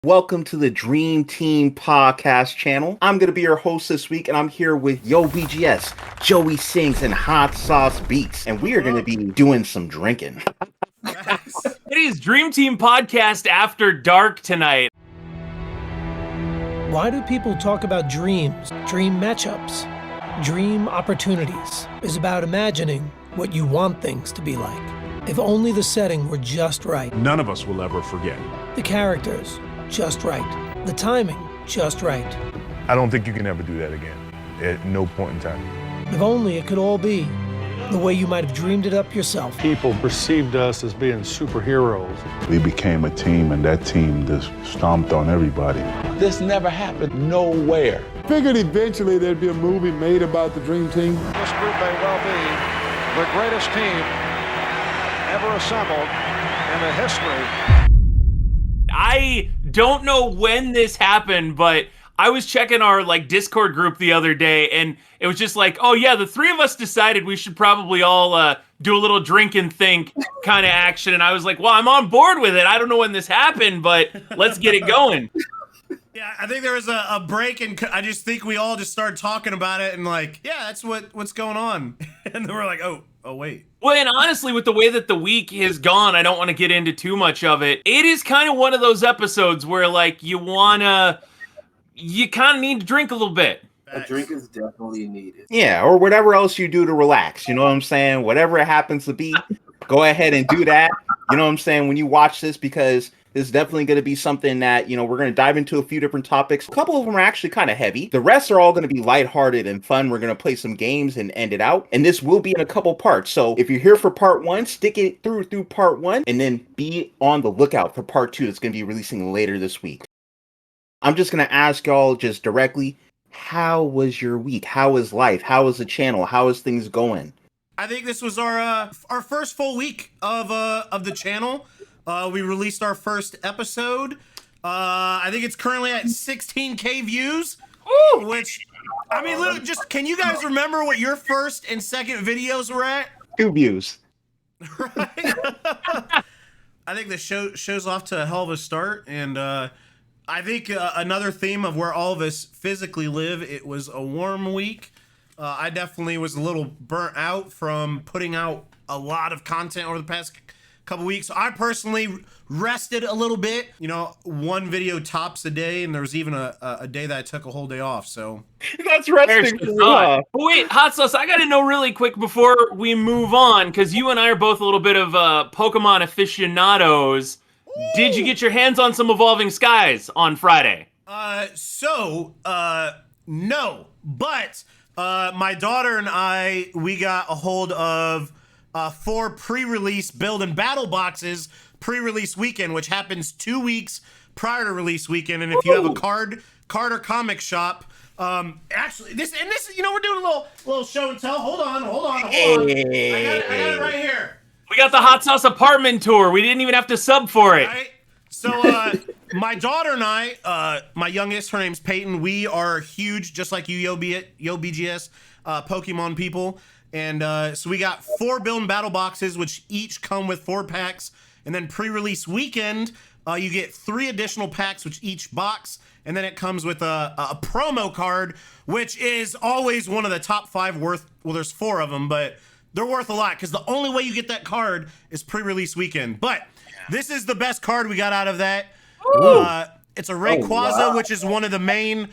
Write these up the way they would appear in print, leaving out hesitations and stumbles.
Welcome to the Dream Team Podcast channel. I'm going to be your host this week, and I'm here with YoBGS, Joey Sings, and Hot Sauce Beats. And we are going to be doing some drinking. It is Dream Team Podcast After Dark tonight. Why do people talk about dreams, dream matchups? Dream Opportunities is about imagining what you want things to be like. If only the setting were just right. None of us will ever forget. The characters, just right. The timing, just right. I don't think you can ever do that again, at no point in time. If only it could all be the way you might have dreamed it up yourself. People perceived us as being superheroes. We became a team, and that team just stomped on everybody. This never happened nowhere. Figured eventually there'd be a movie made about the Dream Team. This group may well be the greatest team ever assembled in the history. I don't know when this happened, but I was checking our Discord group the other day, and it was just like, oh yeah, the three of us decided we should probably all do a little drink and think kind of action. And I was like, well, I'm on board with it. I don't know when this happened, but let's get it going. Yeah, I think there was a break, and I just think we all just started talking about it, and that's what's going on. And then we're like, oh wait. Well, and honestly, with the way that the week has gone, I don't want to get into too much of it. It is kind of one of those episodes where you kind of need to drink a little bit. A drink is definitely needed. Yeah, or whatever else you do to relax. You know what I'm saying? Whatever it happens to be, go ahead and do that. You know what I'm saying? When you watch this, because this is definitely going to be something that, we're going to dive into a few different topics. A couple of them are actually kind of heavy. The rest are all going to be lighthearted and fun. We're going to play some games and end it out. And this will be in a couple parts. So if you're here for part one, stick it through part one, and then be on the lookout for part two. That's going to be releasing later this week. I'm just going to ask y'all just directly, how was your week? How is life? How is the channel? How is things going? I think this was our first full week of the channel. We released our first episode. I think it's currently at 16K views. Ooh. Which, I mean, literally, can you guys remember what your first and second videos were at? 2 views. Right? I think the show's off to a hell of a start, and I think another theme of where all of us physically live, it was a warm week. I definitely was a little burnt out from putting out a lot of content over the past couple weeks. So I personally rested a little bit. One video tops a day, and there was even a day that I took a whole day off. So that's resting. Wait, Hot Sauce, I got to know really quick before we move on, because you and I are both a little bit of Pokemon aficionados. Ooh. Did you get your hands on some Evolving Skies on Friday? No, but my daughter and I, we got a hold of 4 pre-release build and battle boxes pre-release weekend, which happens 2 weeks prior to release weekend. And if you have a card or comic shop, actually this, we're doing a little show and tell. Hold on. I got it right here. We got the Hot Sauce apartment tour. We didn't even have to sub for it. Right? So my daughter and I, my youngest, her name's Peyton. We are huge, just like you, YoBGS, Pokemon people. And so we got 4 build and battle boxes, which each come with 4 packs. And then pre-release weekend, you get 3 additional packs, which each box. And then it comes with a promo card, which is always one of the top 5 worth. Well, there's 4 of them, but they're worth a lot because the only way you get that card is pre-release weekend. But this is the best card we got out of that. It's a Rayquaza, which is one of the main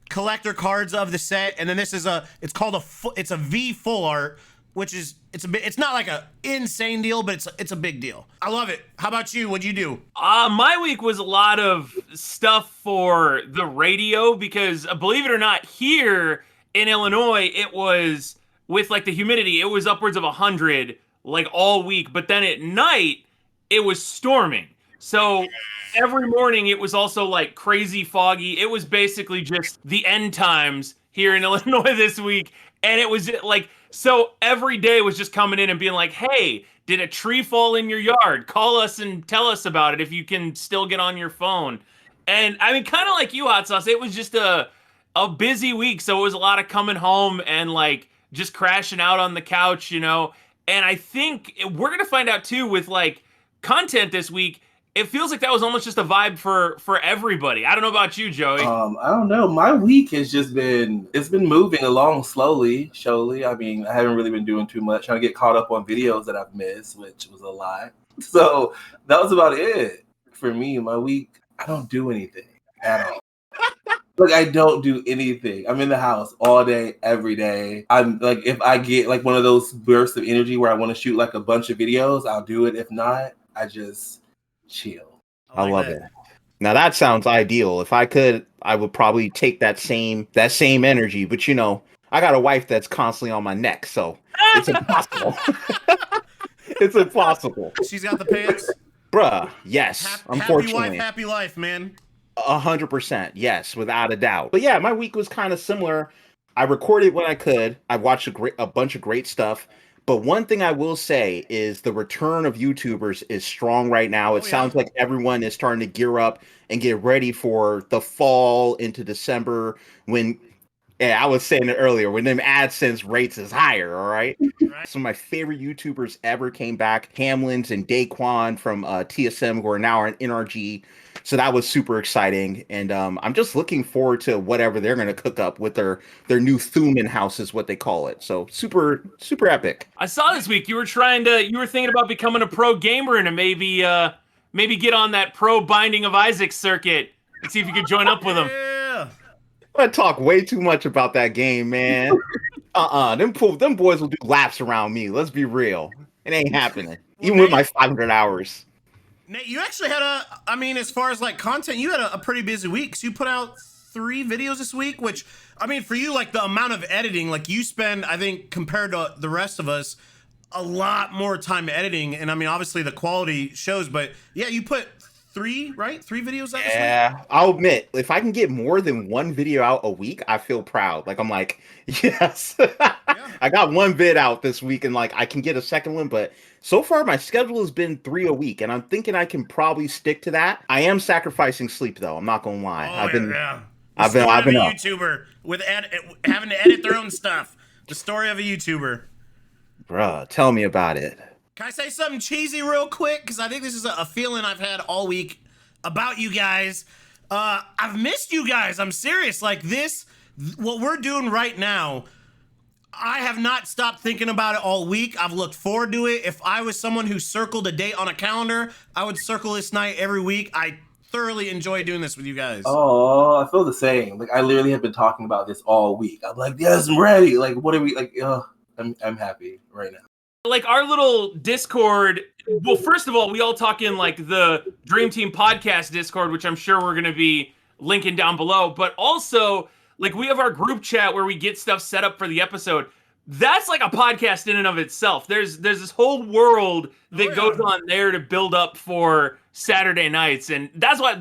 collector cards of the set, and then this is it's a V full art, which is it's not like a insane deal, but it's a big deal. I love it. How about you? What'd you do? My week was a lot of stuff for the radio, because believe it or not, here in Illinois, it was with the humidity, it was upwards of 100 all week, but then at night it was storming. So every morning it was also crazy foggy. It was basically just the end times here in Illinois this week. And it was so every day was just coming in and being like, hey, did a tree fall in your yard? Call us and tell us about it if you can still get on your phone. And I mean, kind of like you, Hot Sauce, it was just a busy week. So it was a lot of coming home and just crashing out on the couch, And I think we're going to find out too with content this week. it feels like that was almost just a vibe for everybody. I don't know about you, Joey. I don't know. My week has just it's been moving along slowly, surely. I mean, I haven't really been doing too much. Trying to get caught up on videos that I've missed, which was a lot. So that was about it for me. My week, I don't do anything at all. Like, I don't do anything. I'm in the house all day, every day. I'm like, if I get like one of those bursts of energy where I want to shoot like a bunch of videos, I'll do it. If not, I just chill. I love it. Now that sounds ideal. If I could, I would probably take that same energy. But you know, I got a wife that's constantly on my neck, so it's impossible. It's impossible. She's got the pants. Bruh, yes. Unfortunately. Happy wife, happy life, man. 100%, yes, without a doubt. But yeah, my week was kind of similar. I recorded when I could. I watched a bunch of great stuff. But one thing I will say is the return of YouTubers is strong right now. It sounds like everyone is starting to gear up and get ready for the fall into December when, I was saying it earlier, when them AdSense rates is higher, all right? Some of my favorite YouTubers ever came back, Hamlins and Daquan from TSM, who are now in NRG. So that was super exciting, and I'm just looking forward to whatever they're going to cook up with their new Thuman house, is what they call it. So super epic. I saw this week you were thinking about becoming a pro gamer and maybe get on that pro Binding of Isaac circuit and see if you could join up with them. Yeah. I talk way too much about that game, man. Them boys will do laps around me. Let's be real, it ain't happening. Even with my 500 hours. Nate, you actually had as far as like content, you had a pretty busy week. So you put out 3 videos this week, which, I mean, for you, like the amount of editing, like you spend, I think, compared to the rest of us, a lot more time editing. And I mean, obviously the quality shows, but yeah, you put 3 videos out this week? Yeah, I'll admit, if I can get more than 1 video out a week, I feel proud. Like, I'm like, yes. I got 1 vid out this week, and like I can get a second one, but so far my schedule has been 3 a week, and I'm thinking I can probably stick to that. I am sacrificing sleep though. I'm not gonna lie. I've been a up. YouTuber with having to edit their own stuff. The story of a YouTuber. Bruh, tell me about it. Can I say something cheesy real quick? Because I think this is a feeling I've had all week about you guys. I've missed you guys. I'm serious. Like what we're doing right now, I have not stopped thinking about it all week. I've looked forward to it. If I was someone who circled a date on a calendar, I would circle this night every week. I thoroughly enjoy doing this with you guys. Oh, I feel the same. Like, I literally have been talking about this all week. I'm like, yes, I'm ready. Like, what are we like? I'm happy right now. Like our little Discord, well, first of all, we all talk in like the Dream Team podcast Discord, which I'm sure we're going to be linking down below, but also like we have our group chat where we get stuff set up for the episode. That's like a podcast in and of itself. There's this whole world that goes on there to build up for Saturday nights, and that's why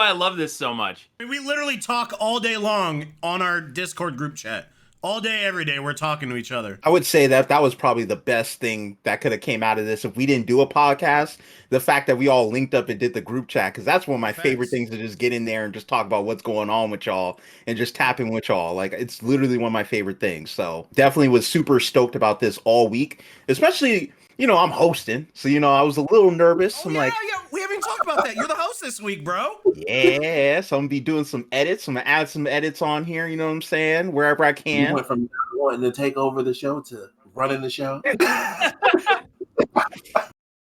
I love this so much. I mean, we literally talk all day long on our Discord group chat. All day, every day, we're talking to each other. I would say that was probably the best thing that could have came out of this if we didn't do a podcast. The fact that we all linked up and did the group chat, because that's one of my favorite things, to just get in there and just talk about what's going on with y'all and just tap in with y'all. Like, it's literally one of my favorite things. So definitely was super stoked about this all week, especially, you know, I'm hosting. So, you know, I was a little nervous. We haven't even talked about that. You're the host this week, bro. Yeah, so I'm gonna be doing some edits. I'm gonna add some edits on here, you know what I'm saying, wherever I can. You went from wanting to take over the show to running the show.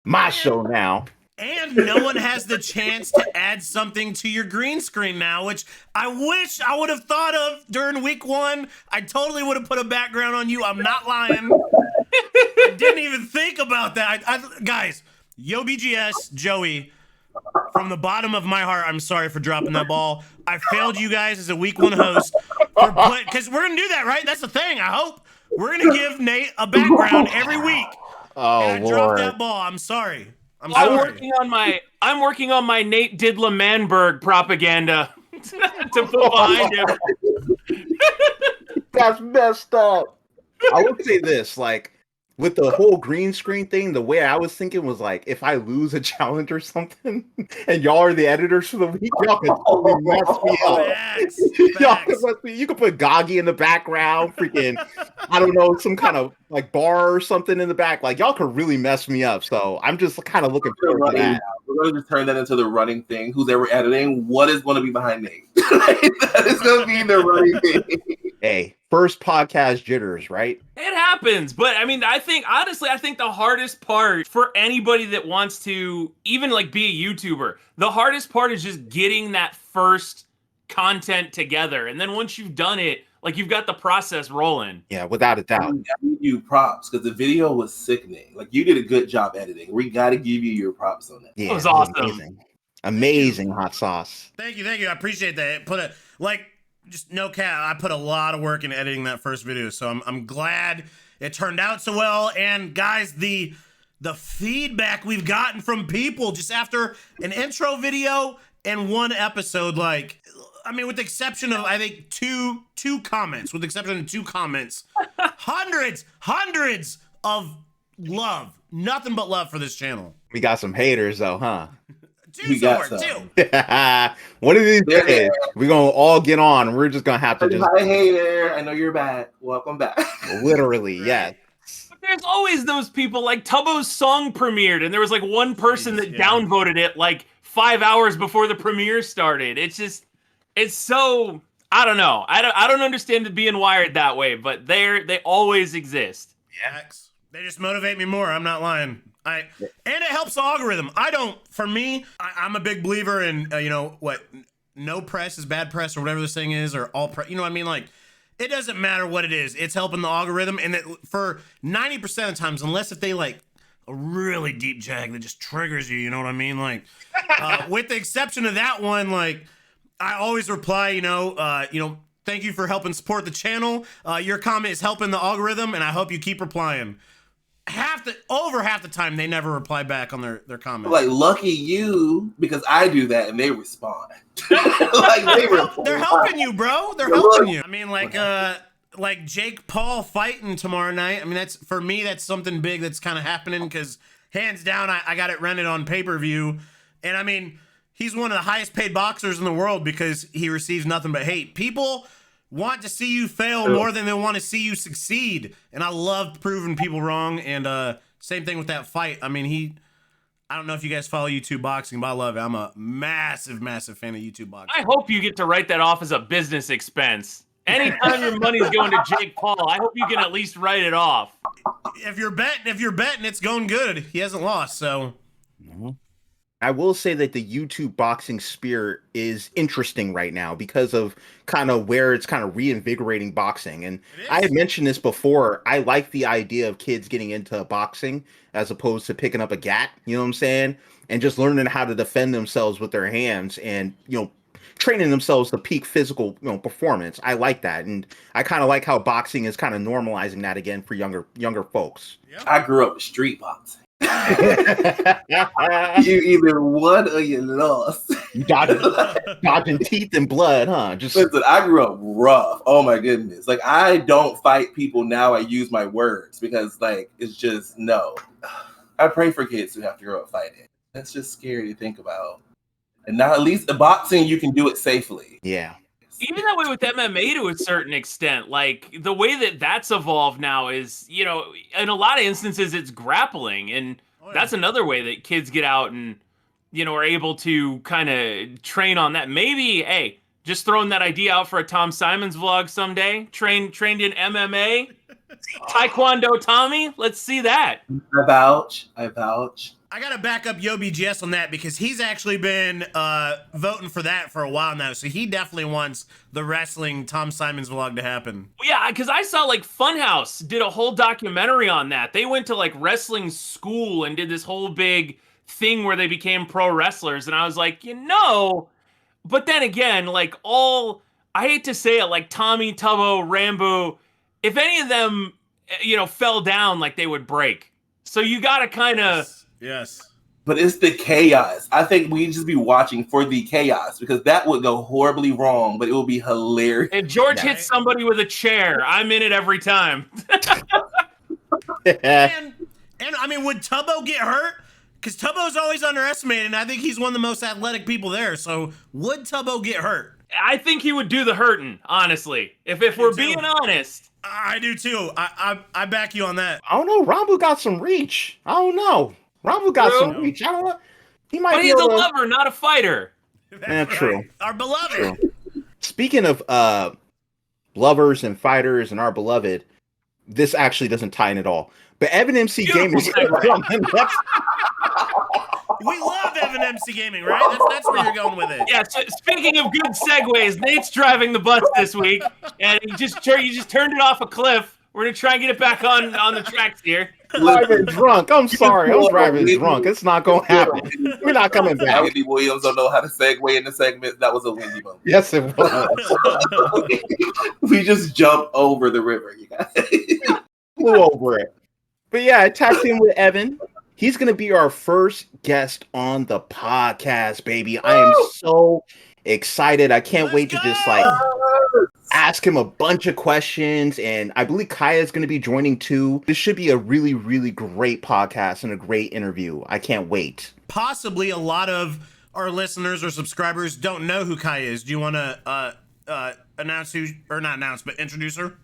My show now. And no one has the chance to add something to your green screen now, which I wish I would have thought of during week 1. I totally would have put a background on you. I'm not lying. I didn't even think about that. Guys, YoBGS, Joey, from the bottom of my heart, I'm sorry for dropping that ball. I failed you guys as a week 1 host. Because we're going to do that, right? That's the thing, I hope. We're going to give Nate a background every week. Oh, and I dropped that ball. I'm sorry. I'm working on my Nate Didla Manberg propaganda to put behind him. That's messed up. I would say this, like, with the whole green screen thing, the way I was thinking was like, if I lose a challenge or something, and y'all are the editors for the week, y'all can totally mess me up. Y'all can mess me. You can put Goggy in the background, freaking, I don't know, some kind of like bar or something in the back. Like, y'all could really mess me up. So I'm just kind of looking forward to that. we're going to just turn that into the running thing. Who's ever editing, what is going to be behind Nate? That is going to be the running thing. Hey, first podcast jitters, right? It happens, but I mean, I think the hardest part for anybody that wants to even like be a YouTuber, the hardest part is just getting that first content together. And then once you've done it, like you've got the process rolling. Yeah, without a doubt. I give you props because the video was sickening. Like you did a good job editing. We got to give you your props on that. Yeah, it was awesome. Amazing hot sauce. Thank you. I appreciate that. Just no cap. I put a lot of work in editing that first video, so I'm glad it turned out so well. And guys, the feedback we've gotten from people just after an intro video and one episode, with the exception of I think two comments, hundreds of love, nothing but love for this channel. We got some haters though, huh? Two. One of these days, we're gonna all get on. We're just gonna have to just. Hi, hater. I know you're back. Welcome back. Literally, yes. But there's always those people. Like Tubbo's song premiered, and there was like one person that downvoted it like 5 hours before the premiere started. It's so I don't know. I don't understand it being wired that way, but they always exist. Yeah, they just motivate me more. I'm not lying. And it helps the algorithm. I'm a big believer in no press is bad press or whatever this thing is, or all press. You know what I mean? Like, it doesn't matter what it is. It's helping the algorithm, and for 90% of the times, unless if they like a really deep jag that just triggers you. You know what I mean? Like, with the exception of that one, like I always reply. Thank you for helping support the channel. Your comment is helping the algorithm, and I hope you keep replying. Over half the time they never reply back on their comments. Like lucky you, because I do that and they respond. They're helping you, bro. They're helping you. I mean, like Jake Paul fighting tomorrow night. I mean, that's something big that's kind of happening because hands down, I got it rented on pay-per-view, and I mean, he's one of the highest paid boxers in the world because he receives nothing but hate. People want to see you fail more than they want to see you succeed. And I love proving people wrong. And same thing with that fight. I mean, I don't know if you guys follow YouTube boxing, but I love it. I'm a massive, massive fan of YouTube boxing. I hope you get to write that off as a business expense. Anytime your money's going to Jake Paul, I hope you can at least write it off. If you're betting, it's going good. He hasn't lost, so. Mm-hmm. I will say that the YouTube boxing sphere is interesting right now because of kind of where it's kind of reinvigorating boxing. And I had mentioned this before. I like the idea of kids getting into boxing as opposed to picking up a gat, you know what I'm saying? And just learning how to defend themselves with their hands and, training themselves to peak physical, performance. I like that. And I kind of like how boxing is kind of normalizing that again for younger folks. Yep. I grew up with street boxing. You either won or you lost. You dodging teeth and blood, huh? Listen, I grew up rough. Oh my goodness. Like I don't fight people now. I use my words because it's just no. I pray for kids who have to grow up fighting. That's just scary to think about. And now at least the boxing you can do it safely. Yeah. Even that way with MMA to a certain extent, like the way that's evolved now is, in a lot of instances it's grappling, and that's another way that kids get out and, are able to kind of train on that. Maybe, just throwing that idea out for a Tom Simons vlog someday. Trained in MMA, Taekwondo Tommy. Let's see that. I vouch. I got to back up YoBGS on that because he's actually been voting for that for a while now. So he definitely wants the wrestling Tom Simons vlog to happen. Yeah, because I saw Funhouse did a whole documentary on that. They went to wrestling school and did this whole big thing where they became pro wrestlers. And I was like, but then again, I hate to say it, Tommy, Tubbo, Rambo, if any of them, fell down, they would break. So you got to kind of... Yes. But it's the chaos. I think we just be watching for the chaos because that would go horribly wrong, but it will be hilarious. If George hits somebody with a chair, I'm in it every time. and I mean, would Tubbo get hurt? Because Tubbo's always underestimated, and I think he's one of the most athletic people there. So would Tubbo get hurt? I think he would do the hurting, honestly. If we're being honest. I do too. I back you on that. I don't know. Rambo got some reach. I don't know. Rambo got some reach. I don't know. He might But be he's a able to... lover, not a fighter. Yeah, true. Our beloved. True. Speaking of lovers and fighters and our beloved, this actually doesn't tie in at all. But EvanMCGaming is on the next. We love EvanMCGaming, right? That's where you're going with it. Yeah. So speaking of good segues, Nate's driving the bus this week, and you just turned it off a cliff. We're gonna try and get it back on the tracks here. Driving drunk. I'm sorry. I'm driving drunk. It's not gonna happen. We're not coming back. Wendy Williams don't know how to segue in the segment. That was a windy moment. Yes, it was. We just jumped over the river, you guys. Flew over it. But yeah, I tapped in with Evan. He's going to be our first guest on the podcast, baby. I am so excited. I can't wait to just ask him a bunch of questions. And I believe Kaya is going to be joining too. This should be a really, really great podcast and a great interview. I can't wait. Possibly a lot of our listeners or subscribers don't know who Kaya is. Do you want to announce who, or not announce, but introduce her?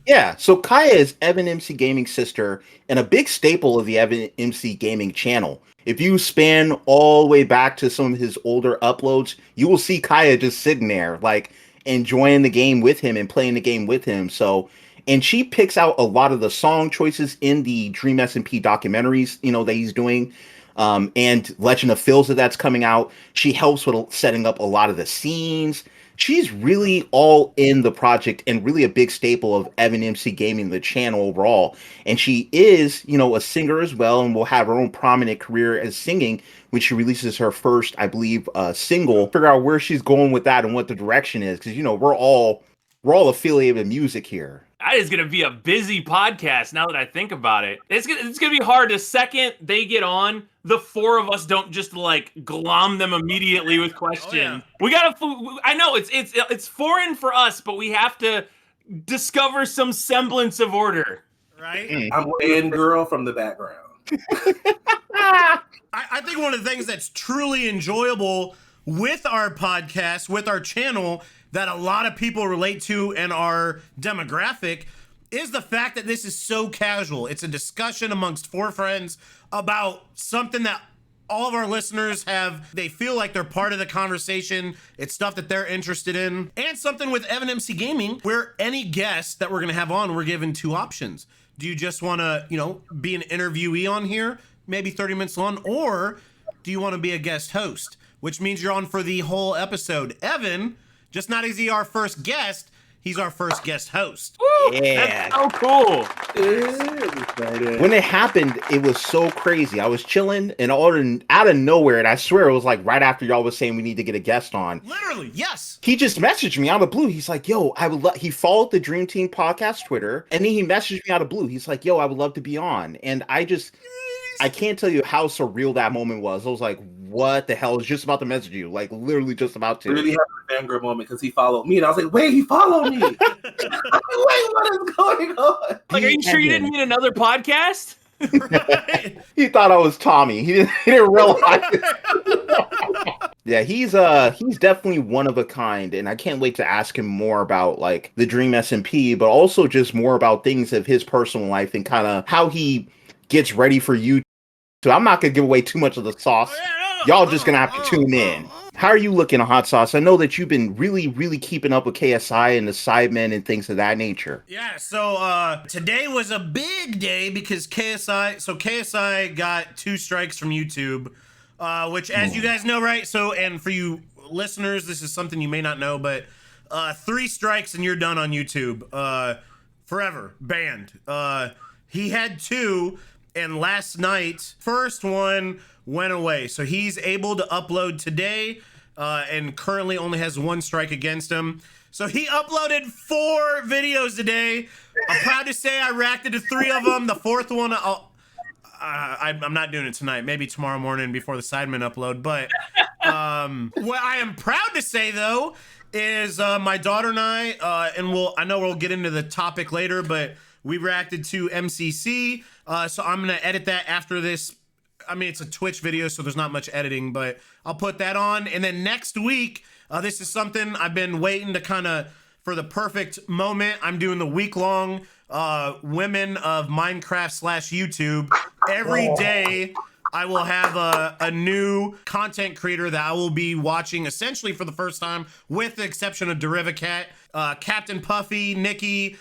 Yeah, so Kaya is EvanMCGaming's sister and a big staple of the EvanMCGaming channel. If you span all the way back to some of his older uploads, you will see Kaya just sitting there, like, enjoying the game with him and playing the game with him. So, and she picks out a lot of the song choices in the Dream SMP documentaries, that he's doing. And Legend of Phil's that's coming out. She helps with setting up a lot of the scenes. She's really all in the project and really a big staple of EvanMCGaming, the channel overall. And she is, a singer as well, and will have her own prominent career as singing when she releases her first, I believe, single. Figure out where she's going with that and what the direction is, because we're all affiliated with music here. That is going to be a busy podcast now that I think about it. It's going to be hard. The second they get on, the four of us don't just glom them immediately with questions. Oh, yeah. We got to, I know it's foreign for us, but we have to discover some semblance of order. Right? I'm in girl from the background. I think one of the things that's truly enjoyable with our podcast, with our channel, that a lot of people relate to in our demographic is the fact that this is so casual. It's a discussion amongst four friends about something that all of our listeners they feel like they're part of the conversation. It's stuff that they're interested in. And something with EvanMCGaming, where any guest that we're going to have on, we're given two options. Do you just want to, be an interviewee on here, maybe 30 minutes long, or do you want to be a guest host, which means you're on for the whole episode? Evan, just not is he our first guest, he's our first guest host. Woo, yeah. That's so cool. When it happened, it was so crazy. I was chilling and out of nowhere, and I swear it was like right after y'all was saying we need to get a guest on. Literally, yes. He just messaged me out of the blue. He's like, yo, I would he followed the Dream Team podcast Twitter, and then he messaged me out of blue. He's like, yo, I would love to be on. And I can't tell you how surreal that moment was. I was like, what the hell? I was just about to message you. Like, literally just about to. I really had a fangirl moment because he followed me. And I was like, wait, he followed me. Wait, what is going on? Like, are you sure you didn't mean another podcast? Right. He thought I was Tommy. He didn't realize it. Yeah, he's definitely one of a kind. And I can't wait to ask him more about, the Dream SMP, but also just more about things of his personal life and kind of how he gets ready for you. So I'm not going to give away too much of the sauce. Y'all just going to have to tune in. How are you looking at Hot Sauce? I know that you've been really, really keeping up with KSI and the Sidemen and things of that nature. Yeah, so today was a big day because KSI got 2 strikes from YouTube, which, as you guys know, right? So, and for you listeners, this is something you may not know, but 3 strikes and you're done on YouTube. Forever. Banned. He had 2, and last night, first one went away. So he's able to upload today, and currently only has 1 strike against him. So he uploaded 4 videos today. I'm proud to say I reacted to 3 of them. The 4th one, I'm not doing it tonight. Maybe tomorrow morning before the Sidemen upload. But what I am proud to say, though, is my daughter and I know we'll get into the topic later, but we reacted to MCC, so I'm going to edit that after this. I mean, it's a Twitch video, so there's not much editing, but I'll put that on. And then next week, this is something I've been waiting to for the perfect moment. I'm doing the week-long Women of Minecraft / YouTube every day I will have a new content creator that I will be watching essentially for the first time, with the exception of Derivacat, Captain Puffy, Nikki,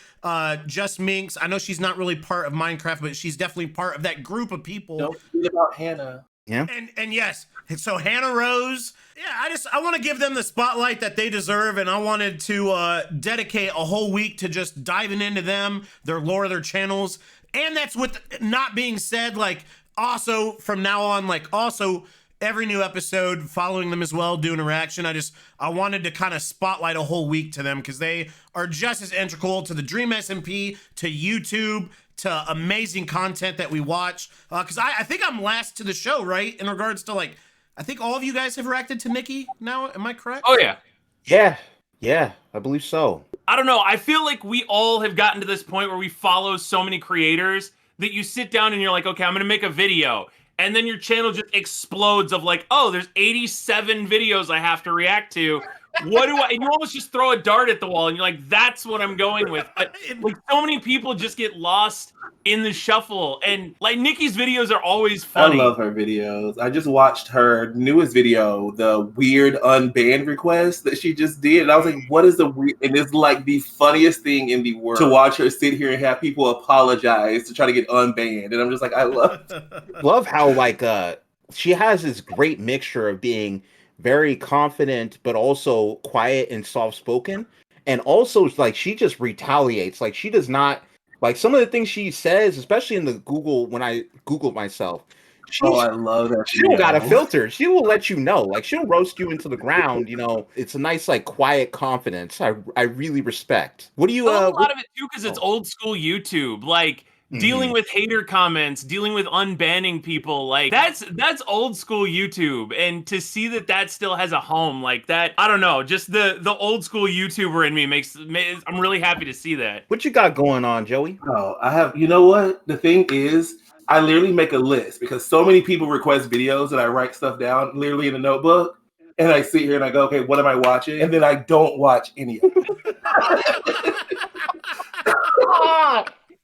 Just Minx. I know she's not really part of Minecraft, but she's definitely part of that group of people. Don't forget about Hannah. Yeah. And yes, so Hannah Rose, yeah, I want to give them the spotlight that they deserve, and I wanted to dedicate a whole week to just diving into them, their lore, their channels, and that's with not being said, like, also from now on, like, also every new episode following them as well, doing a reaction. I wanted to kind of spotlight a whole week to them because they are just as integral to the Dream SMP, to YouTube, to amazing content that we watch. Because I think I'm last to the show, right? In regards to, like, I think all of you guys have reacted to Nikki now. Am I correct? Oh, yeah. Yeah, I believe so. I don't know. I feel like we all have gotten to this point where we follow so many creators that you sit down and you're like, okay, I'm going to make a video. And then your channel just explodes of like, oh, there's 87 videos I have to react to. What do I, and you almost just throw a dart at the wall and you're like, that's what I'm going with. But like so many people just get lost in the shuffle. And like Nikki's videos are always funny. I love her videos. I just watched her newest video, the weird unbanned request that she just did. And I was like, what is the weird? And it's like the funniest thing in the world to watch her sit here and have people apologize to try to get unbanned. And I'm just like, I love how like she has this great mixture of being very confident but also quiet and soft-spoken, and also like she just retaliates. Like she does not like some of the things she says, especially in the Google, when I Googled myself, I love that. She don't got a filter. She will let you know. Like she'll roast you into the ground. You know, it's a nice like quiet confidence. I really respect. What do you? A lot of it too, because it's old school YouTube. Like dealing with hater comments, dealing with unbanning people, like that's old school YouTube. And to see that still has a home like that, I don't know, just the old school YouTuber in me makes I'm really happy to see that. What you got going on, Joey? Oh, I have, you know what? The thing is, I literally make a list because so many people request videos and I write stuff down literally in a notebook. And I sit here and I go, okay, what am I watching? And then I don't watch any of it.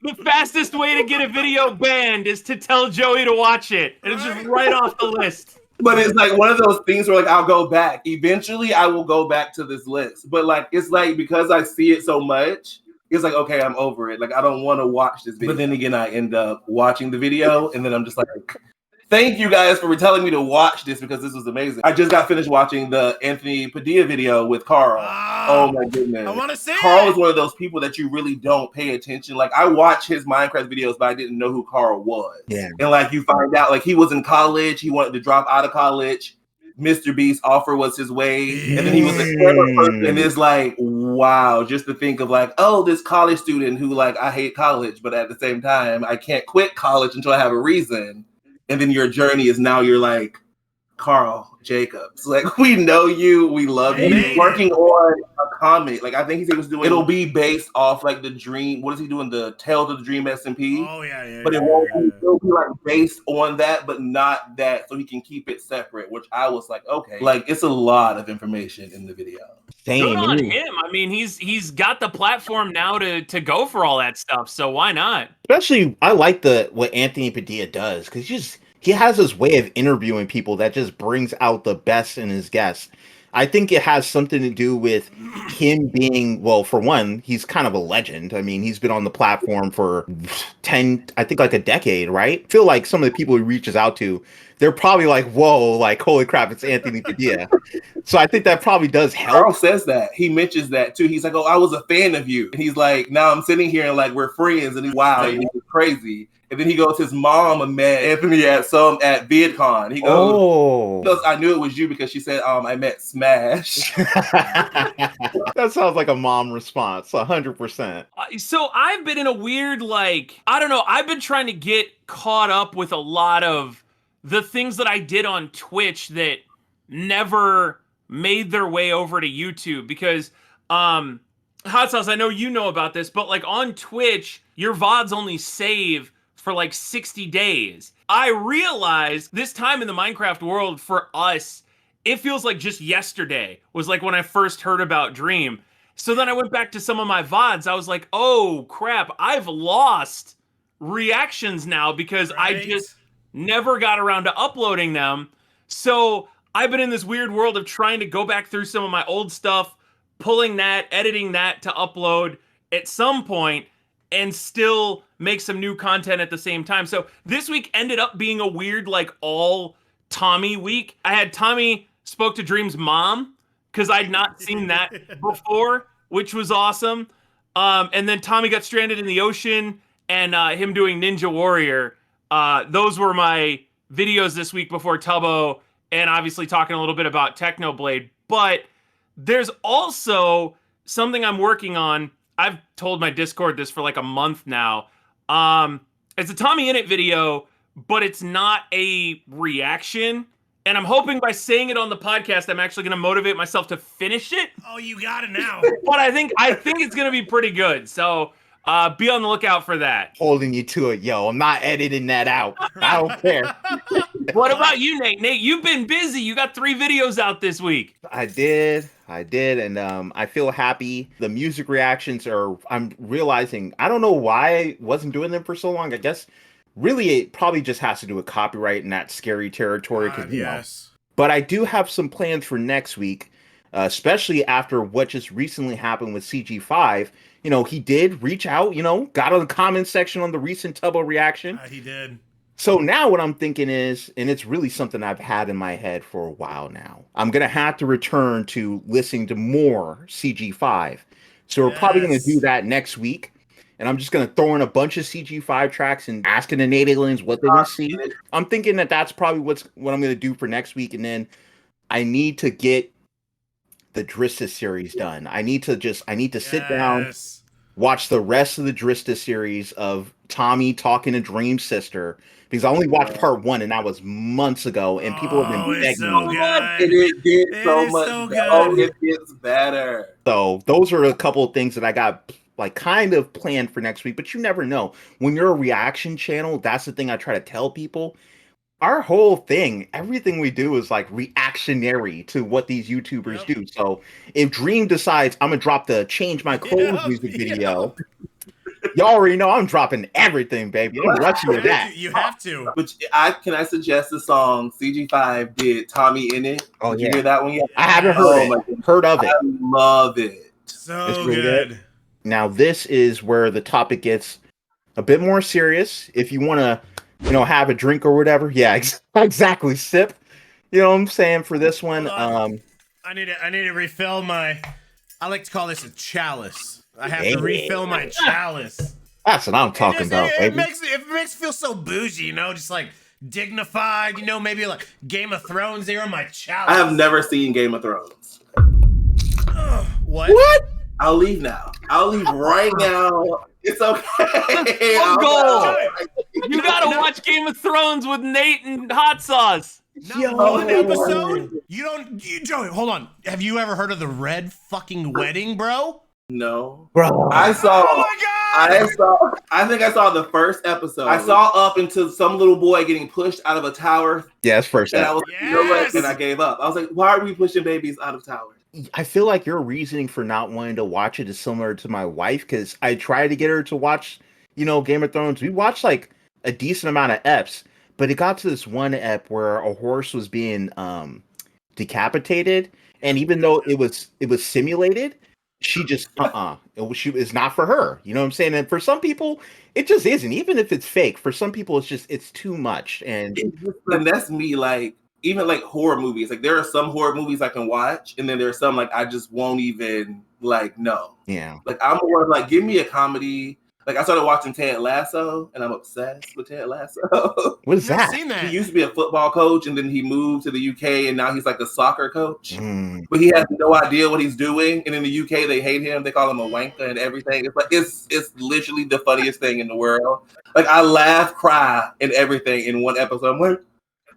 The fastest way to get a video banned is to tell Joey to watch it. And it's just right off the list. But it's like one of those things where like I'll go back. Eventually I will go back to this list. But like it's like because I see it so much, it's like, okay, I'm over it. Like I don't want to watch this video. But then again, I end up watching the video and then I'm just like, thank you guys for telling me to watch this because this was amazing. I just got finished watching the Anthony Padilla video with Karl. Oh my goodness. I want to see Karl is one of those people that you really don't pay attention. Like I watch his Minecraft videos, but I didn't know who Karl was. Yeah. And like you find out like he was in college, he wanted to drop out of college. Mr. Beast's offer was his way, and then he was a clever person. And it's like, wow, just to think of like, oh, this college student who like I hate college, but at the same time, I can't quit college until I have a reason. And then your journey is now you're like Karl Jacobs. Like we know you, we love you. He's working on a comic. Like I think he was doing. It'll be based off like the Dream. What is he doing? The Tales of the Dream SMP. Oh yeah. But it won't be, it'll be like based on that, but not that, so he can keep it separate. Which I was like, okay, like it's a lot of information in the video. Good on him. I mean, he's got the platform now to go for all that stuff. So why not? Especially, I like what Anthony Padilla does because he has this way of interviewing people that just brings out the best in his guests. I think it has something to do with him being, well, for one, he's kind of a legend. I mean, he's been on the platform for 10, I think like a decade, right? I feel like some of the people he reaches out to, they're probably like, whoa, like, holy crap, it's Anthony Padilla. So I think that probably does help. Karl says that. He mentions that too. He's like, oh, I was a fan of you. And he's like, now I'm sitting here and like, we're friends. And he's wow, he's crazy. And then he goes, his mom met Anthony at VidCon. He goes, I knew it was you because she said, I met Smash. That sounds like a mom response, 100%. So I've been in a weird, like, I don't know, I've been trying to get caught up with a lot of the things that I did on Twitch that never made their way over to YouTube because, Hot Sauce, I know you know about this, but like on Twitch, your VODs only save for like 60 days. I realized this time in the Minecraft world for us, it feels like just yesterday was like when I first heard about Dream. So then I went back to some of my VODs. I was like, oh crap, I've lost reactions now because never got around to uploading them. So I've been in this weird world of trying to go back through some of my old stuff, pulling that, editing that to upload at some point, and still make some new content at the same time. So this week ended up being a weird, like, all Tommy week. I had Tommy spoke to Dream's mom, because I'd not seen that before, which was awesome. And then Tommy got stranded in the ocean, and him doing Ninja Warrior. Those were my videos this week before Tubbo, and obviously talking a little bit about Technoblade. But there's also something I'm working on. I've told my Discord this for like a month now. It's a Tommyinnit video, but it's not a reaction. And I'm hoping by saying it on the podcast, I'm actually going to motivate myself to finish it. Oh, you got it now. But I think it's going to be pretty good. So be on the lookout for that. Holding you to it, yo. I'm not editing that out. I don't care. What about you, Nate? Nate, you've been busy. You got 3 videos out this week. I did, and I feel happy. The music reactions I'm realizing, I don't know why I wasn't doing them for so long. I guess really it probably just has to do with copyright and that scary territory. Yes. But I do have some plans for next week, especially after what just recently happened with CG5. You know, he did reach out, you know, got on the comment section on the recent Tubbo reaction. He did. So now what I'm thinking is, and it's really something I've had in my head for a while now, I'm going to have to return to listening to more CG5. So we're probably going to do that next week. And I'm just going to throw in a bunch of CG5 tracks and asking the Nate aliens what they want to see. I'm thinking that that's probably what I'm going to do for next week. And then I need to get the Drista series done. I need to sit down, watch the rest of the Drista series of Tommy talking to Dream's sister, because I only watched part 1 and that was months ago, and people have been begging me. It did so much. Oh, it gets better. So those are a couple of things that I got like kind of planned for next week, but you never know. When you're a reaction channel, that's the thing I try to tell people. Our whole thing, everything we do is like reactionary to what these YouTubers do. So if Dream decides I'm gonna drop the Change My Clothes music video, you already know I'm dropping everything, baby. I'm rushing with that. You have to. But can I suggest the song CG5 did Tommyinnit? Oh, did you hear that one yet? I haven't heard of it. I love it. So good. Now this is where the topic gets a bit more serious. If you want to, you know, have a drink or whatever, yeah, exactly. Sip. You know what I'm saying for this one. I need to refill my. I like to call this a chalice. I have to refill my chalice. That's what I'm talking about, it baby. makes me feel so bougie, you know, just like dignified, you know, maybe like Game of Thrones there on my chalice. I have never seen Game of Thrones. What? I'll leave now. I'll leave right now. It's okay. You gotta watch Game of Thrones with Nate and Hot Sauce. One episode? Joey, hold on. Have you ever heard of the Red fucking Wedding, bro? No. Bro. I saw. Oh my God! I think I saw the first episode. I saw up into some little boy getting pushed out of a tower. Yeah, it's first. And I was like, you know what? And I gave up. I was like, why are we pushing babies out of towers? I feel like your reasoning for not wanting to watch it is similar to my wife, because I tried to get her to watch, you know, Game of Thrones. We watched like a decent amount of eps, but it got to this one ep where a horse was being decapitated, and even though it was simulated, she just it's not for her. You know what I'm saying? And for some people, it just isn't. Even if it's fake, for some people, it's too much. And that's me. Like, even like horror movies, like there are some horror movies I can watch, and then there are some like I just won't even like know. Yeah. Like I'm more like, give me a comedy. Like I started watching Ted Lasso, and I'm obsessed with Ted Lasso. What is that? Seen that? He used to be a football coach, and then he moved to the UK, and now he's like a soccer coach. But he has no idea what he's doing. And in the UK, they hate him. They call him a wanker and everything. It's like it's literally the funniest thing in the world. Like I laugh, cry, and everything in one episode. I'm like,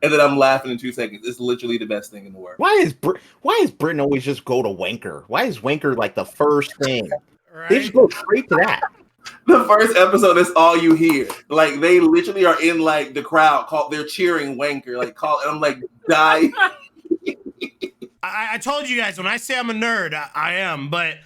and then I'm laughing in 2 seconds. It's literally the best thing in the world. Why is Britain always just go to wanker? Why is wanker like the first thing? Right? They just go straight to that. The first episode is all you hear. Like they literally are in like the crowd, they're cheering wanker. Like and I'm like, die. I told you guys when I say I'm a nerd, I am. But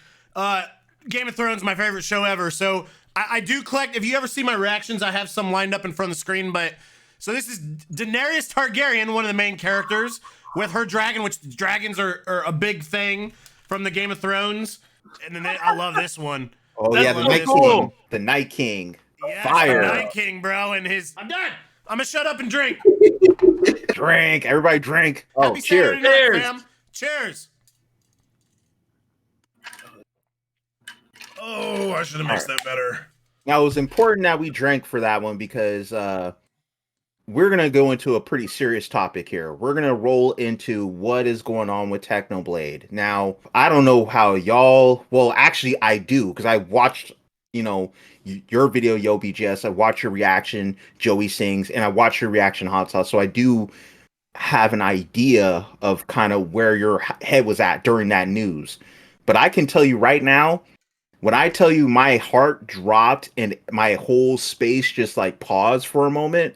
Game of Thrones is my favorite show ever. So I do collect. If you ever see my reactions, I have some lined up in front of the screen. But So this is Daenerys Targaryen, one of the main characters, with her dragon, which dragons are a big thing from the Game of Thrones. And then I love this one. Oh yeah, the Night King. The Night King. Yes, Fire. the Night King, bro, and his. I'm done. I'm gonna shut up and drink. Drink, everybody drink. Oh, Happy cheers. Saturday night, fam. Cheers. Oh, I should have mixed that better. Now, it was important that we drank for that one because we're going to go into a pretty serious topic here. We're going to roll into what is going on with Technoblade. Now, I don't know how y'all... Well, actually, I do, because I watched, you know, your video, YoBGS. I watched your reaction, Joey Sings, and I watched your reaction, Hot Sauce. So I do have an idea of kind of where your head was at during that news. But I can tell you right now, when I tell you my heart dropped and my whole space just like paused for a moment.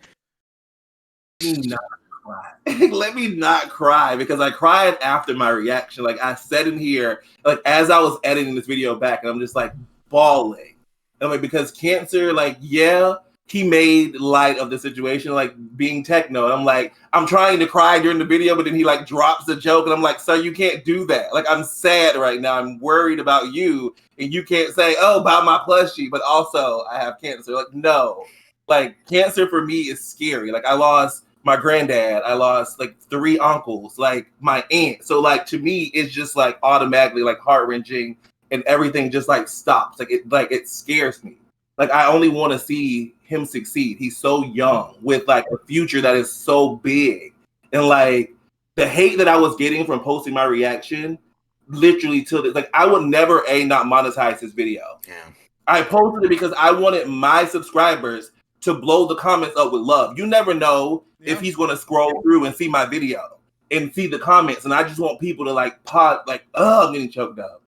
Let me not cry. Let me not cry, because I cried after my reaction. Like I said in here, like as I was editing this video back, and I'm just like bawling. And I'm like, because Cancer, like, yeah, he made light of the situation, like being techno. And I'm like, I'm trying to cry during the video, but then he like drops a joke, and I'm like, sir, you can't do that. Like, I'm sad right now. I'm worried about you, and you can't say, oh, about my plushie, but also I have cancer. Like, no. Like, cancer for me is scary. Like, I lost my granddad. I lost like 3 uncles, like my aunt. So like, to me, it's just like automatically like heart-wrenching, and everything just like stops. Like it scares me. Like, I only want to see him succeed. He's so young with like a future that is so big. And like the hate that I was getting from posting my reaction, literally till this, like I would never not monetize this video. Yeah. I posted it because I wanted my subscribers to blow the comments up with love. You never know if he's going to scroll through and see my video and see the comments. And I just want people to like pot, like, oh, I'm getting choked up.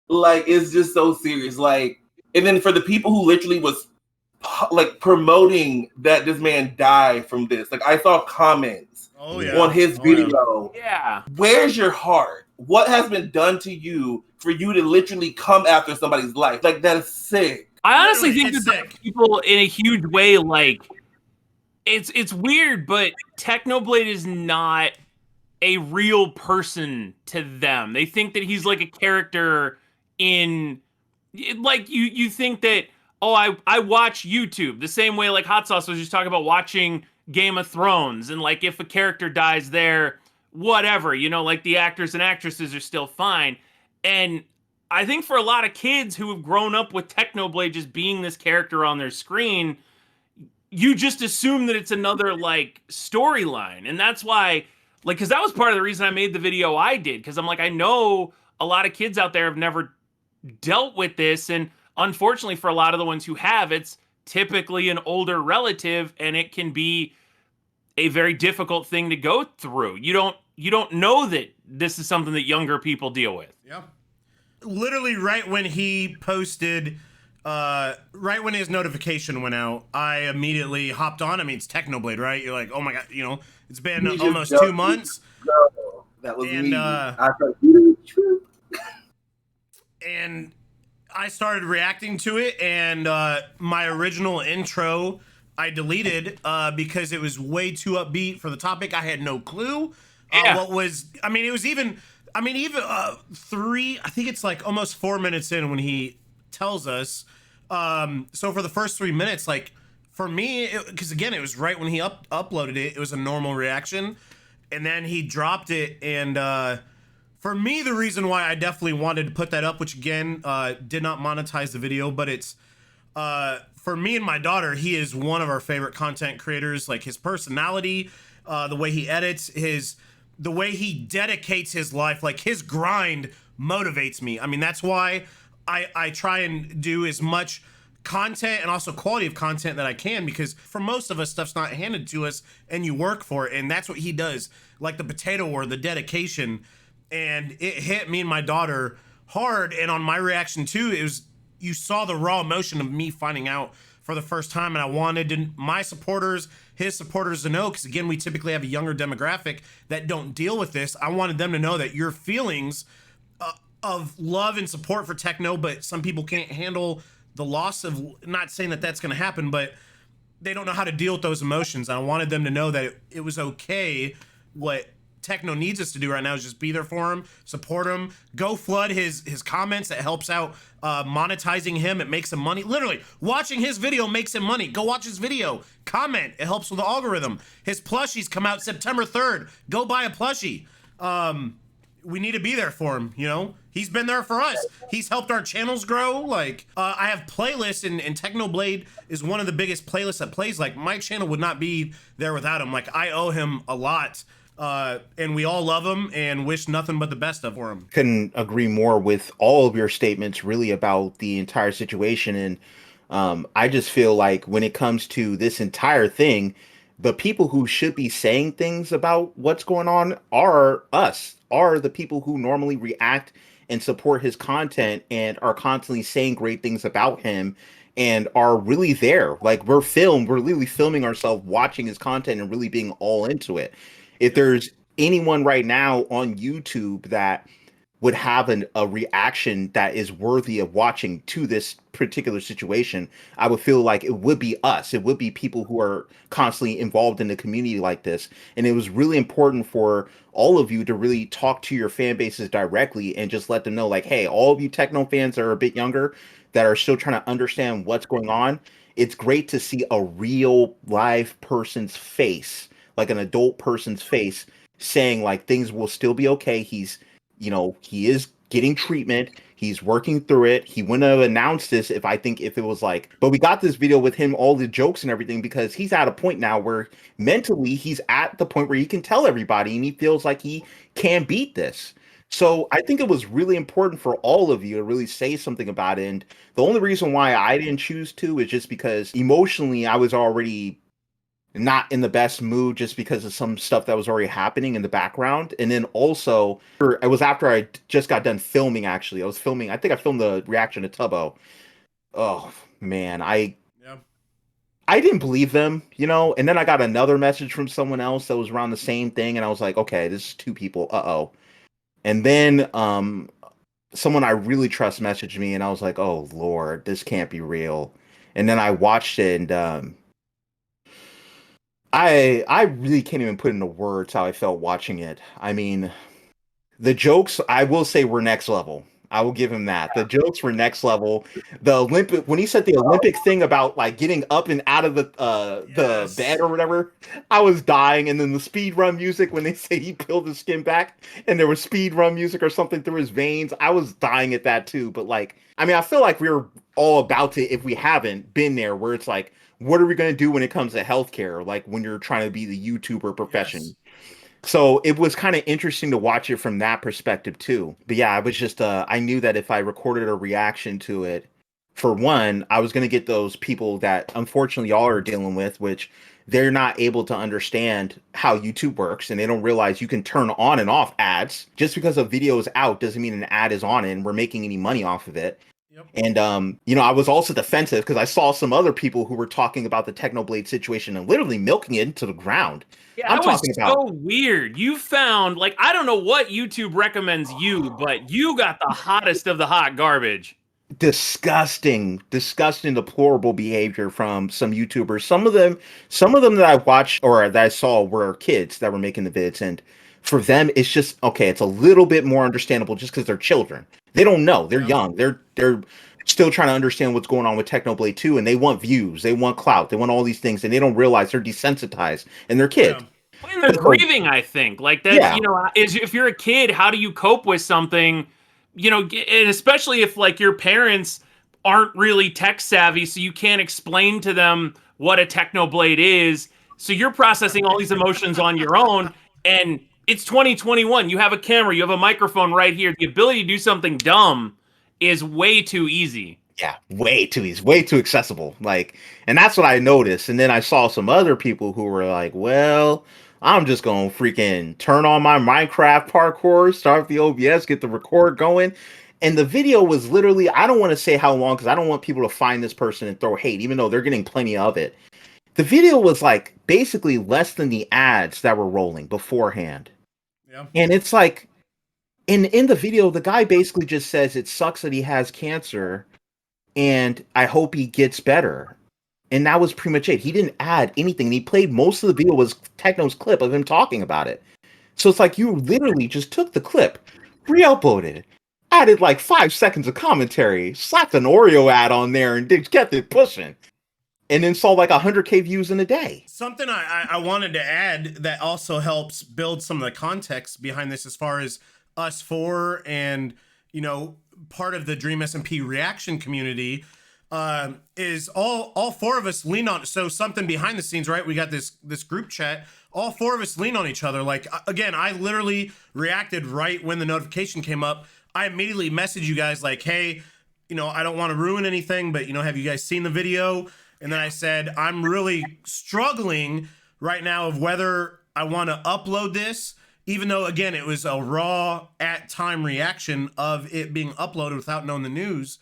Like, it's just so serious. Like, and then for the people who literally was like promoting that this man died from this, like I saw comments on his video. Yeah. Where's your heart? What has been done to you for you to literally come after somebody's life? Like, that is sick. I honestly think that there are people in a huge way, like, it's weird, but Technoblade is not a real person to them. They think that he's like a character in, like, you think that, oh, I watch YouTube the same way like Hot Sauce was just talking about watching Game of Thrones, and like if a character dies there, whatever, you know, like the actors and actresses are still fine. And I think for a lot of kids who have grown up with Technoblade just being this character on their screen, you just assume that it's another like storyline. And that's why, like, because that was part of the reason I made the video I did, because I'm like, I know a lot of kids out there have never dealt with this, and unfortunately for a lot of the ones who have, it's typically an older relative, and it can be a very difficult thing to go through. You don't know that this is something that younger people deal with. Yeah. Literally right when he posted, right when his notification went out, I immediately hopped on. I mean, it's Technoblade, right? You're like, oh my God, you know, it's been almost 2 months. No, that was and, me. And I started reacting to it, and my original intro I deleted because it was way too upbeat for the topic. I had no clue what was. I mean, it was even. I mean, even I think it's like almost 4 minutes in when he tells us. So for the first 3 minutes, like for me, because again, it was right when he uploaded it. It was a normal reaction, and then he dropped it, and. For me, the reason why I definitely wanted to put that up, which again, did not monetize the video, but it's, for me and my daughter, he is one of our favorite content creators. Like his personality, the way he edits, the way he dedicates his life, like his grind motivates me. I mean, that's why I try and do as much content and also quality of content that I can, because for most of us, stuff's not handed to us and you work for it. And that's what he does. Like the potato war, the dedication. And it hit me and my daughter hard. And on my reaction too, it was, you saw the raw emotion of me finding out for the first time. And I wanted my supporters, his supporters to know, because again, we typically have a younger demographic that don't deal with this. I wanted them to know that your feelings of love and support for techno, but some people can't handle the loss of, not saying that that's going to happen, but they don't know how to deal with those emotions. I wanted them to know that it was okay. What Techno needs us to do right now is just be there for him, support him, go flood his comments. That helps out monetizing him. It makes him money. Literally, watching his video makes him money. Go watch his video. Comment. It helps with the algorithm. His plushies come out September 3rd. Go buy a plushie. We need to be there for him, you know? He's been there for us. He's helped our channels grow. Like, I have playlists, and Technoblade is one of the biggest playlists that plays. Like, my channel would not be there without him. Like, I owe him a lot. And we all love him and wish nothing but the best for him. Couldn't agree more with all of your statements really about the entire situation. And I just feel like when it comes to this entire thing, the people who should be saying things about what's going on are us, are the people who normally react and support his content and are constantly saying great things about him and are really there. Like, we're literally filming ourselves watching his content and really being all into it. If there's anyone right now on YouTube that would have a reaction that is worthy of watching to this particular situation, I would feel like it would be us. It would be people who are constantly involved in the community like this. And it was really important for all of you to really talk to your fan bases directly and just let them know, like, hey, all of you Techno fans that are a bit younger that are still trying to understand what's going on, it's great to see a real live person's face, like an adult person's face, saying like things will still be okay. He's, you know, he is getting treatment. He's working through it. He wouldn't have announced this if it was like, but we got this video with him, all the jokes and everything, because he's at a point now where mentally he's at the point where he can tell everybody and he feels like he can beat this. So I think it was really important for all of you to really say something about it. And the only reason why I didn't choose to is just because emotionally I was already not in the best mood just because of some stuff that was already happening in the background. And then also, it was after I just got done filming, actually. I think I filmed the reaction to Tubbo. Oh, man. I didn't believe them, you know? And then I got another message from someone else that was around the same thing. And I was like, okay, this is two people. Uh-oh. And then someone I really trust messaged me, and I was like, oh, Lord, this can't be real. And then I watched it, and I really can't even put into words how I felt watching it. I mean, the jokes, I will say, were next level. I will give him that. The jokes were next level. The Olympic, when he said the Olympic thing about like getting up and out of the bed or whatever, I was dying. And then the speed run music, when they say he peeled his skin back and there was speed run music or something through his veins, I was dying at that too. But like, I mean, I feel like we were all about to, if we haven't been there, where it's like, what are we going to do when it comes to healthcare? Like when you're trying to be the YouTuber profession. Yes. So it was kind of interesting to watch it from that perspective too. But yeah, I was just, I knew that if I recorded a reaction to it, for one, I was going to get those people that unfortunately y'all are dealing with, which they're not able to understand how YouTube works. And they don't realize you can turn on and off ads. Just because a video is out doesn't mean an ad is on it and we're making any money off of it. Yep. And, you know, I was also defensive because I saw some other people who were talking about the Technoblade situation and literally milking it into the ground. Yeah, that was so weird. You found, like, I don't know what YouTube recommends you, but you got the hottest of the hot garbage. Disgusting, deplorable behavior from some YouTubers. Some of them that I watched or that I saw were kids that were making the vids. And for them, it's just, okay, it's a little bit more understandable just because they're children. They don't know. They're young. They're still trying to understand what's going on with Technoblade 2, and they want views, they want clout, they want all these things, and they don't realize they're desensitized and they're kids. Yeah. And they're grieving, I think. Like that's, you know, if you're a kid, how do you cope with something, you know, and especially if like your parents aren't really tech savvy, so you can't explain to them what a Technoblade is. So you're processing all these emotions on your own, and it's 2021. You have a camera, you have a microphone right here. The ability to do something dumb is way too easy. Yeah, way too easy, way too accessible. Like, and that's what I noticed. And then I saw some other people who were like, well, I'm just going to freaking turn on my Minecraft parkour, start the OBS, get the record going. And the video was literally, I don't want to say how long because I don't want people to find this person and throw hate, even though they're getting plenty of it. The video was like basically less than the ads that were rolling beforehand. Yeah. And it's like, in the video, the guy basically just says it sucks that he has cancer and I hope he gets better. And that was pretty much it. He didn't add anything. And he played most of the video was Techno's clip of him talking about it. So it's like you literally just took the clip, re-uploaded it, added like 5 seconds of commentary, slapped an Oreo ad on there, and kept it pushing. And then saw like 100K views in a day. Something I wanted to add that also helps build some of the context behind this as far as us four and, you know, part of the Dream SMP reaction community is all four of us lean on. So something behind the scenes, right? We got this group chat. All four of us lean on each other. Like, again, I literally reacted right when the notification came up. I immediately messaged you guys like, hey, you know, I don't want to ruin anything, but, you know, have you guys seen the video? And then I said, I'm really struggling right now of whether I want to upload this, even though, again, it was a raw at-time reaction of it being uploaded without knowing the news.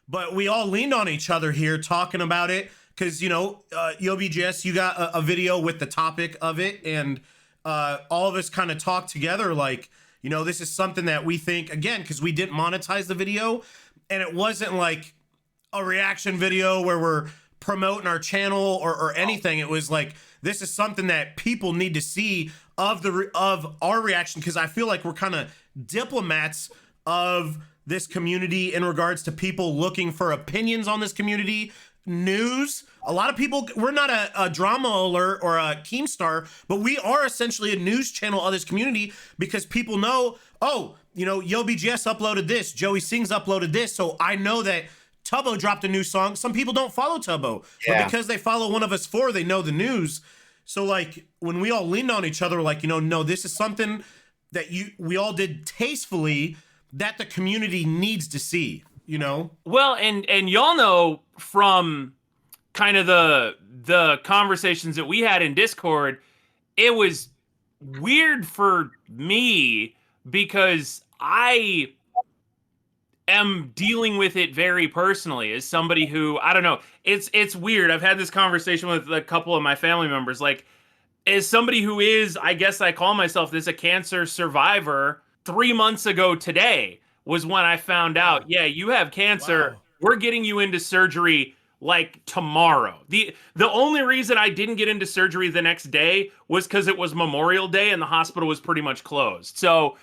But we all leaned on each other here talking about it because, you know, YoBGS, you got a video with the topic of it. And all of us kind of talked together like, you know, this is something that we think, again, because we didn't monetize the video. And it wasn't like a reaction video where we're promoting our channel or anything. It was like, this is something that people need to see of our reaction, because I feel like we're kind of diplomats of this community in regards to people looking for opinions on this community, news. A lot of people, we're not a drama alert or a Keemstar, but we are essentially a news channel of this community because people know, oh, you know, YoBGS uploaded this, Joey Sings uploaded this, so I know that Tubbo dropped a new song. Some people don't follow Tubbo, but because they follow one of us four, they know the news. So like when we all leaned on each other, like, you know, no, this is something that we all did tastefully that the community needs to see, you know? Well, and y'all know from kind of the conversations that we had in Discord, it was weird for me because I am dealing with it very personally as somebody who, I don't know, it's weird. I've had this conversation with a couple of my family members, like, as somebody who is, I guess I call myself this, a cancer survivor, 3 months ago today was when I found out, yeah, you have cancer. Wow. We're getting you into surgery like tomorrow. The only reason I didn't get into surgery the next day was because it was Memorial Day and the hospital was pretty much closed. So,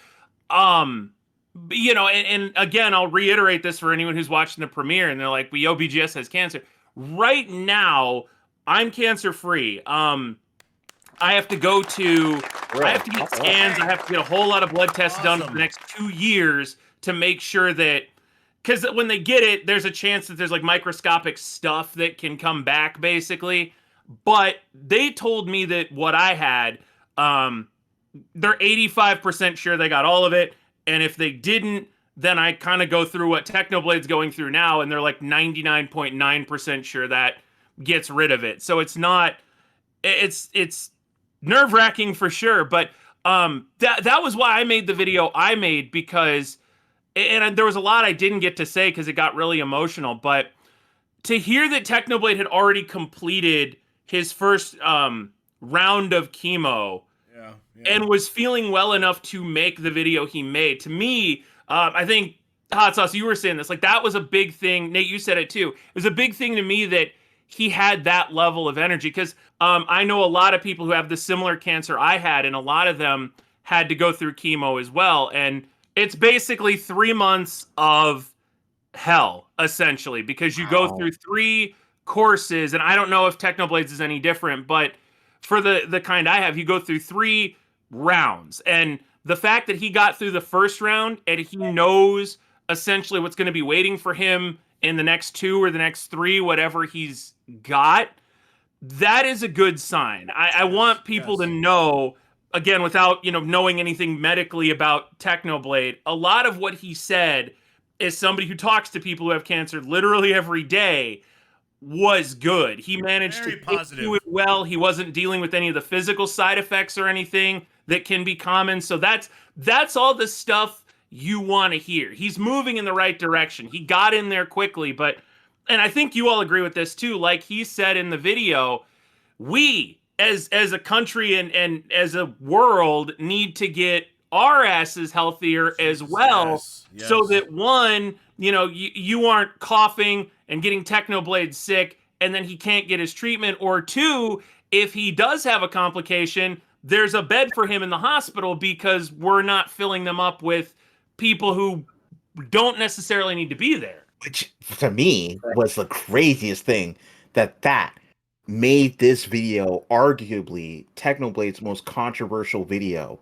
you know, and again, I'll reiterate this for anyone who's watching the premiere and they're like, well, YoBGS has cancer. Right now, I'm cancer-free. I have to go to, I have to get scans. I have to get a whole lot of blood tests done for the next 2 years to make sure that, because when they get it, there's a chance that there's like microscopic stuff that can come back basically. But they told me that what I had, they're 85% sure they got all of it. And if they didn't, then I kind of go through what Technoblade's going through now. And they're like 99.9% sure that gets rid of it. So it's not, it's nerve-wracking for sure, but that was why I made the video I made, because, and there was a lot I didn't get to say because it got really emotional, but to hear that Technoblade had already completed his first round of chemo and was feeling well enough to make the video he made, to me, I think, Hot Sauce, you were saying this, like that was a big thing. Nate, you said it too. It was a big thing to me that he had that level of energy, because I know a lot of people who have the similar cancer I had, and a lot of them had to go through chemo as well. And it's basically 3 months of hell, essentially, because you go through 3 courses, and I don't know if Technoblades is any different, but for the kind I have, you go through 3 rounds. And the fact that he got through the first round and he knows essentially what's going to be waiting for him in the next 2 or the next 3, whatever he's got, that is a good sign. I want people to know, again, without, you know, knowing anything medically about Technoblade, a lot of what he said, as somebody who talks to people who have cancer literally every day, was good. He managed to do it well. He wasn't dealing with any of the physical side effects or anything that can be common. So that's all the stuff you want to hear. He's moving in the right direction. He got in there quickly, but, and I think you all agree with this too, like he said in the video, we as a country and as a world need to get our asses healthier as well, so that one, you know, you aren't coughing and getting Technoblade sick and then he can't get his treatment, or 2, if he does have a complication, there's a bed for him in the hospital because we're not filling them up with people who don't necessarily need to be there. Which to me was the craziest thing, that made this video arguably Technoblade's most controversial video.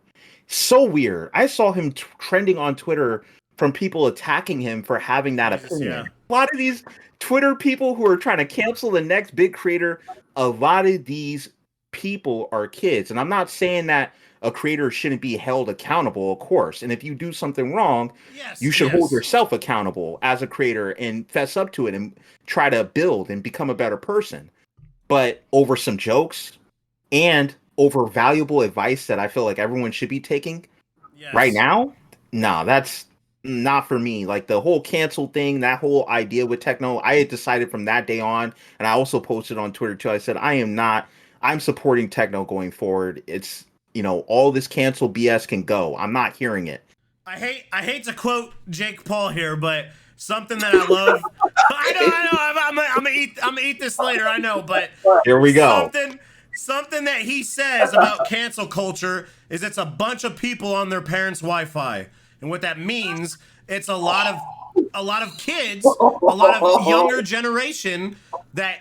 So weird. I saw him trending on Twitter from people attacking him for having that opinion. Yeah. A lot of these Twitter people who are trying to cancel the next big creator, a lot of these people are kids. And I'm not saying that a creator shouldn't be held accountable, of course. And if you do something wrong, you should hold yourself accountable as a creator and fess up to it and try to build and become a better person. But over some jokes and over valuable advice that I feel like everyone should be taking right now, no, that's not for me. Like the whole cancel thing, that whole idea with Techno, I had decided from that day on, and I also posted on Twitter too, I said, I'm supporting Techno going forward. It's, all this cancel BS can go. I'm not hearing it. I hate to quote Jake Paul here, but something that I love. I know. I'm gonna eat this later. I know, but here we go. Something that he says about cancel culture is it's a bunch of people on their parents' Wi-Fi, and what that means, it's a lot of kids, a lot of younger generation that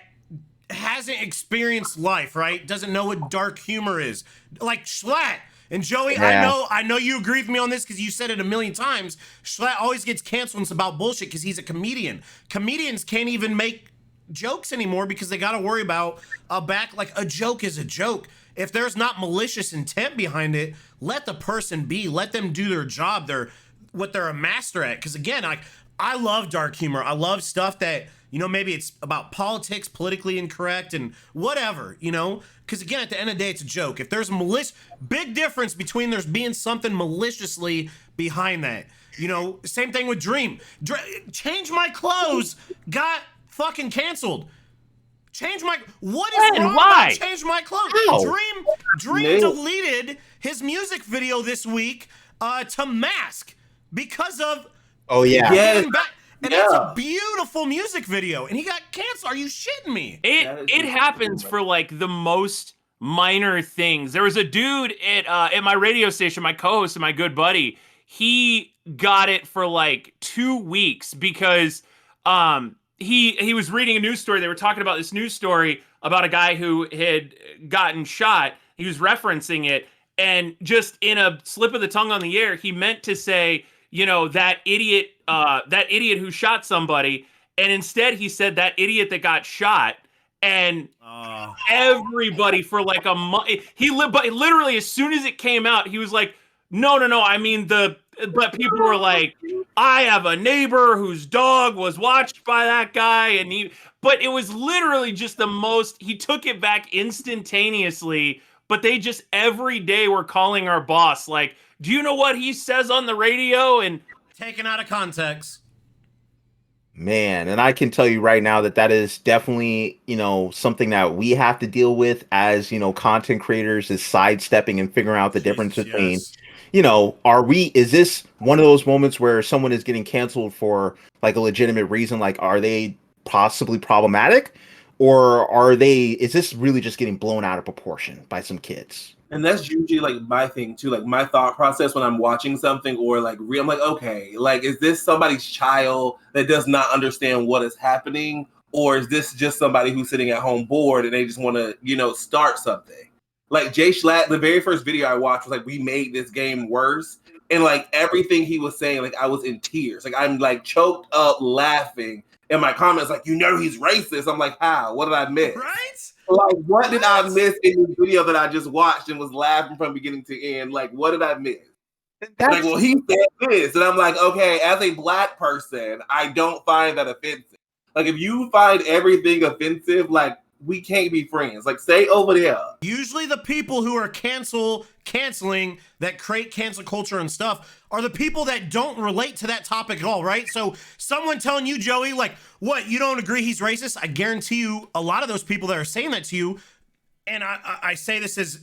hasn't experienced life, right? Doesn't know what dark humor is, like Schlatt. And Joey, yeah. I know you agree with me on this because you said it a million times. Schlatt always gets canceled when it's about bullshit because he's a comedian. Comedians can't even make jokes anymore because they got to worry about a joke is a joke. If there's not malicious intent behind it, let the person be. Let them do their job. What they're a master at. Because again, I love dark humor. I love stuff that, maybe it's about politics, politically incorrect, and whatever, because again, at the end of the day, it's a joke. If there's big difference between there's being something maliciously behind that. Same thing with Dream. Change My Clothes got fucking canceled. What is wrong about Change My Clothes? Ow. Dream deleted his music video this week to Mask because of and it's a beautiful music video, and he got canceled. Are you shitting me? It happens for like the most minor things. There was a dude at my radio station, my co-host and my good buddy. He got it for like 2 weeks because he was reading a news story. They were talking about this news story about a guy who had gotten shot. He was referencing it, and just in a slip of the tongue on the air, he meant to say, that idiot who shot somebody, and instead he said that idiot that got shot, and everybody for like a month, but literally as soon as it came out, he was like, no, I mean but people were like, I have a neighbor whose dog was watched by that guy, but it was literally just he took it back instantaneously, but they just every day were calling our boss like, do you know what he says on the radio? And taken out of context. Man, and I can tell you right now that is definitely, something that we have to deal with as, content creators, is sidestepping and figuring out the difference between, is this one of those moments where someone is getting canceled for like a legitimate reason? Like, are they possibly problematic, or is this really just getting blown out of proportion by some kids? And that's usually like my thing too, like my thought process when I'm watching something or like I'm like, okay, like, is this somebody's child that does not understand what is happening? Or is this just somebody who's sitting at home bored and they just want to, start something? Like Jay Schlatt, the very first video I watched was like, we made this game worse. And like everything he was saying, like I was in tears. Like I'm like choked up laughing. And my comments like, he's racist. I'm like, how? What did I miss? Right? Like, what did I miss in the video that I just watched and was laughing from beginning to end? Like, what did I miss? Like, well, he said this. And I'm like, okay, as a Black person, I don't find that offensive. Like, if you find everything offensive, like, we can't be friends. Like, stay over there. Usually the people who are canceling that create cancel culture and stuff are the people that don't relate to that topic at all, right? So someone telling you, Joey, like, what, you don't agree he's racist? I guarantee you a lot of those people that are saying that to you, and I say this as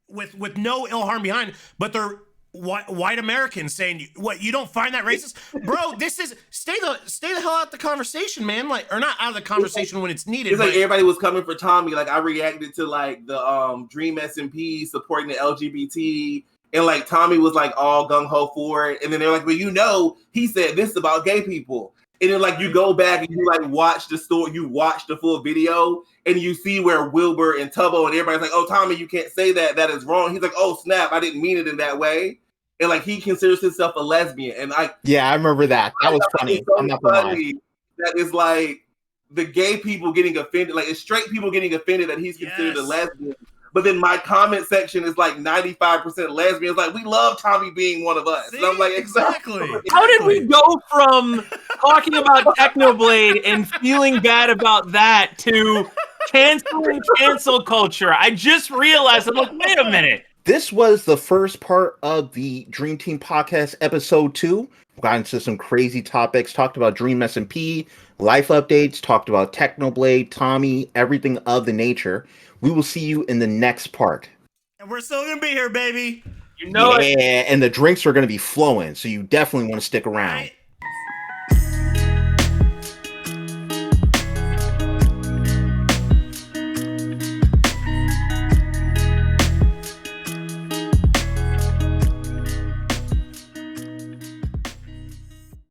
with no ill harm behind, but they're white Americans saying, what, you don't find that racist? Bro, this is stay the hell out of the conversation, man. Like, or not out of the conversation when it's needed. It's like everybody was coming for Tommy. Like I reacted to like the Dream SMP supporting the LGBT, and like Tommy was like all gung ho for it. And then they're like, well, he said this about gay people. And then like you go back and you like watch the story, you watch the full video, and you see where Wilbur and Tubbo and everybody's like, oh Tommy, you can't say that. That is wrong. He's like, oh snap, I didn't mean it in that way. And like he considers himself a lesbian, and I remember that. That was funny. So I'm not gonna lie. that is like the gay people getting offended, like it's straight people getting offended that he's considered a lesbian. But then my comment section is like 95% lesbians. Like we love Tommy being one of us. See? And I'm like, exactly. How did we go from talking about Technoblade and feeling bad about that to canceling cancel culture? I just realized, I'm like, wait a minute. This was the first part of the Dream Team Podcast episode 2. We got into some crazy topics, talked about Dream SMP, life updates, talked about Technoblade, Tommy, everything of the nature. We will see you in the next part. And we're still going to be here, baby. You know it. And the drinks are going to be flowing, so you definitely want to stick around.